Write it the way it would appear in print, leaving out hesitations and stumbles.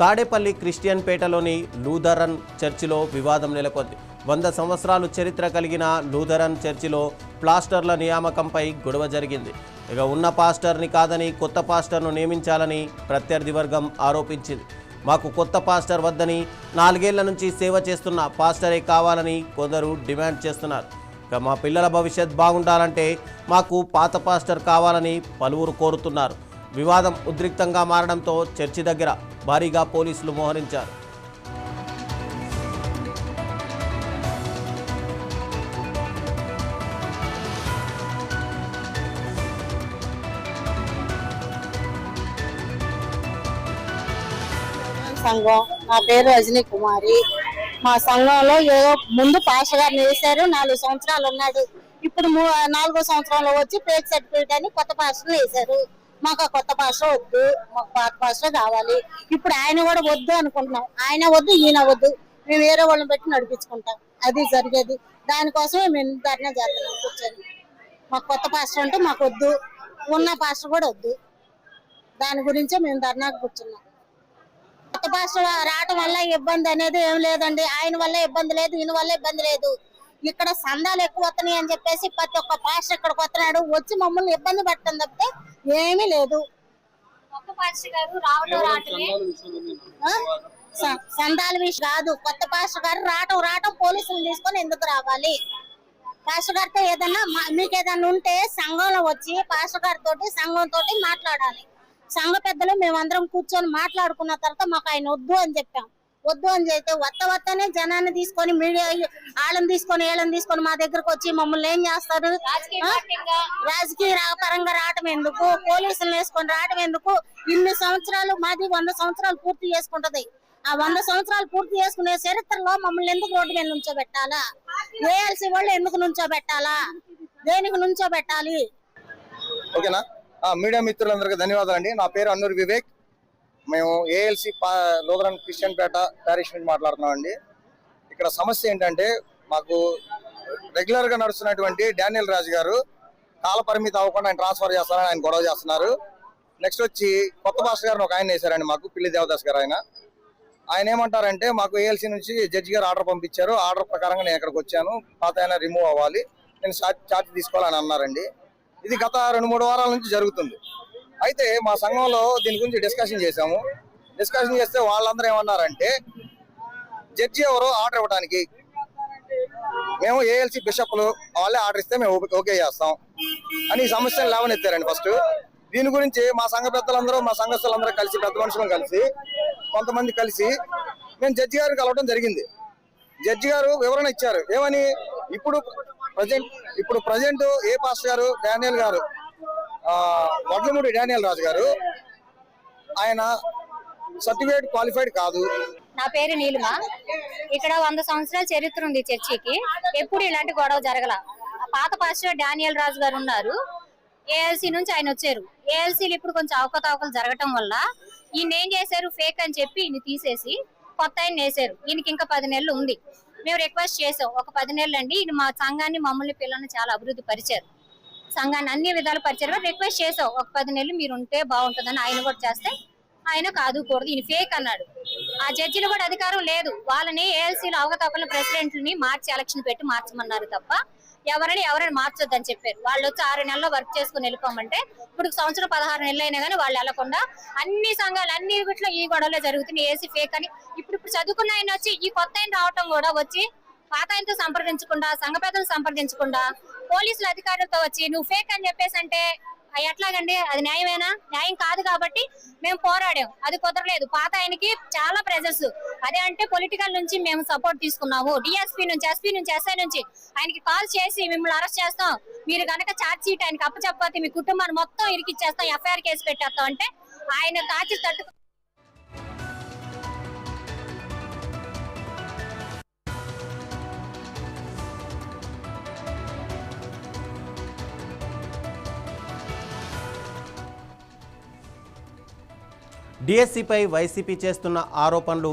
Tadepalli Christian పేటలోని Lutheran చర్చిలో వివాదం నెలకొంది. 100 సంవత్సరాలు చరిత్ర కలిగిన లూథరన్ చర్చిలో ప్లాస్టర్ల నియామకంపై గొడవ జరిగింది. ఇక ఉన్న పాస్టర్ని కాదని కొత్త పాస్టర్ను నియమించాలని ప్రత్యర్థి వర్గం ఆరోపించింది. మాకు కొత్త పాస్టర్ వద్దని, 4 ఏళ్ల నుంచి సేవ చేస్తున్న పాస్టరే కావాలని కొందరు డిమాండ్ చేస్తున్నారు. ఇక మా పిల్లల భవిష్యత్ బాగుండాలంటే మాకు పాత పాస్టర్ కావాలని పలువురు కోరుతున్నారు. వివాదం ఉద్రిక్తంగా మారడంతో చర్చి దగ్గర భారీగా పోలీసులు మోహరించారు. సంఘం నా పేరు రజనీ కుమారి. మా సంఘంలో ఏదో ముందు పాష గారిని వేశారు, 4 సంవత్సరాలు ఉన్నాడు. ఇప్పుడు 4వ సంవత్సరంలో వచ్చి ఫేక్ సర్టిఫికేట్ అని కొత్త పాస్టర్ని వేశారు. మాకు ఆ కొత్త పాస్టర్ వద్దు, మాకు పాత పాస్టర్ కావాలి. ఇప్పుడు ఆయన కూడా వద్దు అనుకుంటున్నాం. ఆయన వద్దు, ఈయన వద్దు, మేము వేరే వాళ్ళని పెట్టి నడిపించుకుంటాం. అది జరిగేది. దానికోసమే మేము ధర్నా చేస్తున్నాం కూర్చొని. మాకు కొత్త పాస్టర్ అంటే మాకు వద్దు, ఉన్న పాస్టర్ కూడా వద్దు. దాని గురించే మేము ధర్నాకు కూర్చున్నాం. కొత్త పాస్టర్ రావడం వల్ల ఇబ్బంది అనేది ఏం లేదండి. ఆయన వల్ల ఇబ్బంది లేదు, ఈయన వల్ల ఇబ్బంది లేదు. ఇక్కడ సందాలు ఎక్కువ వస్తున్నాయి అని చెప్పేసి ప్రతి ఒక్క పాస్టర్ ఇక్కడికి వస్తున్నాడు, వచ్చి మమ్మల్ని ఇబ్బంది పెట్టడం తప్పితే ఏమీ లేదు. సందాల విషయం కాదు, కొత్త పాస్టర్ గారు రావటం పోలీసులు తీసుకొని ఎందుకు రావాలి? పాస్టర్ గారితో ఏదన్నా మీకు ఏదన్నా ఉంటే సంఘంలో వచ్చి పాస్టర్ గారితో సంఘంతో మాట్లాడాలి. సంఘ పెద్దలు మేమందరం కూర్చొని మాట్లాడుకున్న తర్వాత మాకు ఆయన వద్దు అని చెప్పాం. వద్దు అని చెప్తే వత్తనే జనాన్ని తీసుకొని మీడియా వాళ్ళని తీసుకొని మా దగ్గరకు వచ్చి మమ్మల్ని ఏం చేస్తారు? రాజకీయ పరంగా రావటం ఎందుకు? పోలీసులు వేసుకొని రావటం ఎందుకు? ఇన్ని సంవత్సరాలు మాది 100 సంవత్సరాలు పూర్తి చేసుకుంటది. ఆ 100 సంవత్సరాలు పూర్తి చేసుకునే చరిత్రలో మమ్మల్ని ఎందుకు రోడ్డు మీద నుంచోబెట్టాలా? ఏఎల్సీ వాళ్ళు ఎందుకు నుంచోబెట్టాలా? దేనికి నుంచోబెట్టాలి? ఓకేనా? మీడియా మిత్రులందరికీ ధన్యవాదాలండి. నా పేరు అన్నూరు వివేక్. మేము ఏఎల్సీ లూథరన్ క్రిస్టియన్ పేట ప్యారిష్ నుంచి మాట్లాడుతున్నాం అండి. ఇక్కడ సమస్య ఏంటంటే, మాకు రెగ్యులర్గా నడుస్తున్నటువంటి డానియల్ రాజు గారు కాల పరిమితి అవ్వకుండా ఆయన ట్రాన్స్ఫర్ చేస్తారని ఆయన గొడవ చేస్తున్నారు. నెక్స్ట్ వచ్చి కొత్త పాస్టర్ గారిని ఒక ఆయన వేశారండి మాకు, పిల్లి దేవదాస్ గారు. ఆయన ఏమంటారంటే, మాకు ఏఎల్సీ నుంచి జడ్జి గారు ఆర్డర్ పంపించారు, ఆర్డర్ ప్రకారంగా నేను ఇక్కడికి వచ్చాను, పాత ఆయన రిమూవ్ అవ్వాలి, నేను ఛార్జ్ తీసుకోవాలని అన్నారండి. ఇది గత 2-3 వారాల నుంచి జరుగుతుంది. అయితే మా సంఘంలో దీని గురించి డిస్కషన్ చేస్తే వాళ్ళందరూ ఏమన్నారంటే, జడ్జి ఎవరు ఆర్డర్ ఇవ్వడానికి, మేము ఏఎల్సీ బిషప్లు వాళ్ళే ఆర్డర్ ఇస్తే మేము ఓకే చేస్తాం అని ఈ సమస్యను లేవనెత్తారండి. ఫస్ట్ దీని గురించి మా సంఘ పెద్దలందరూ, మా సంఘస్థులందరూ కలిసి, పెద్ద మనుషులను కలిసి, కొంతమంది కలిసి మేము జడ్జి గారిని కలవడం జరిగింది. జడ్జి గారు వివరణ ఇచ్చారు. ఏమని? ఇప్పుడు ప్రజెంట్ ఏ పాస్టర్ గారు, డానియల్ గారు, వడ్లమూడి డానియల్ రాజు గారు, ఆయన సర్టిఫికేట్ క్వాలిఫైడ్ కాదు. నా పేరు నీలిమ. ఇక్కడ 100 సంవత్సరాల చరిత్ర ఉంది చర్చికి. ఎప్పుడు ఇలాంటి గొడవ జరగల. పాత పాస్టర్ డానియల్ రాజు గారు ఉన్నారు, ఏఎల్సీ నుంచి ఆయన వచ్చారు. ఏఎల్సీలు ఇప్పుడు కొంచెం అవకతవకలు జరగటం వల్ల ఈయన ఏం చేశారు, ఫేక్ అని చెప్పి ఈయన తీసేసి కొత్త ఆయన వేసారు. ఈయనకి ఇంకా 10 నెలలు ఉంది. మేము రిక్వెస్ట్ చేసాం, ఒక 10 నెలలు అండి, ఈయన మా సంఘాన్ని, మమ్మల్ని, పిల్లల్ని చాలా అభివృద్ధి పరిచారు, సంఘాన్ని అన్ని విధాలు పరిచారు. రిక్వెస్ట్ చేసాం, ఒక 10 నెలలు మీరు ఉంటే బాగుంటుందని. ఆయన కూడా చేస్తే ఆయన కాదు కూడదు, ఈయన ఫేక్ అన్నాడు. ఆ జడ్జిలు కూడా అధికారం లేదు. వాళ్ళని ఏఎల్సీలో అవకతవకల ప్రెసిడెంట్ని మార్చి ఎలక్షన్ పెట్టి మార్చమన్నారు తప్ప ఎవరిని మార్చొద్దని చెప్పారు. వాళ్ళు వచ్చి 6 నెలల్లో వర్క్ చేసుకుని వెళ్ళిపోమంటే ఇప్పుడు సంవత్సరం 16 నెలలు అయినా కానీ వాళ్ళు వెళ్లకుండా అన్ని సంఘాలు అన్ని వీటిలో ఈ గొడవలో జరుగుతున్నాయి. ఏసీ ఫేక్ అని ఇప్పుడు చదువుకున్న ఆయన వచ్చి ఈ కొత్త ఆయన రావటం కూడా వచ్చి పాత ఆయనతో సంప్రదించకుండా, సంఘ పెద్దలు సంప్రదించకుండా, పోలీసుల అధికారులతో వచ్చి నువ్వు ఫేక్ అని చెప్పేసి అంటే ఎట్లాగండి? అది న్యాయమేనా? న్యాయం కాదు. కాబట్టి మేము పోరాడాం, అది కుదరలేదు. పాత ఆయనకి చాలా ప్రెజర్స్, అదే అంటే పొలిటికల్ నుంచి మేము సపోర్ట్ తీసుకున్నాము. డిఎస్పీ నుంచి, ఎస్పీ నుంచి, ఎస్ఐ నుంచి ఆయనకి కాల్ చేసి మిమ్మల్ని అరెస్ట్ చేస్తాం, మీరు కనుక ఛార్జ్ షీట్ ఆయనకి అప్పచెప్పకపోతే మీ కుటుంబాన్ని మొత్తం ఇరికిచ్చేస్తాం, ఎఫ్ఐఆర్ కేసు పెట్టేస్తాం అంటే ఆయన తాచి తట్టు. డిఎస్సిపై వైసీపీ చేస్తున్న ఆరోపణలు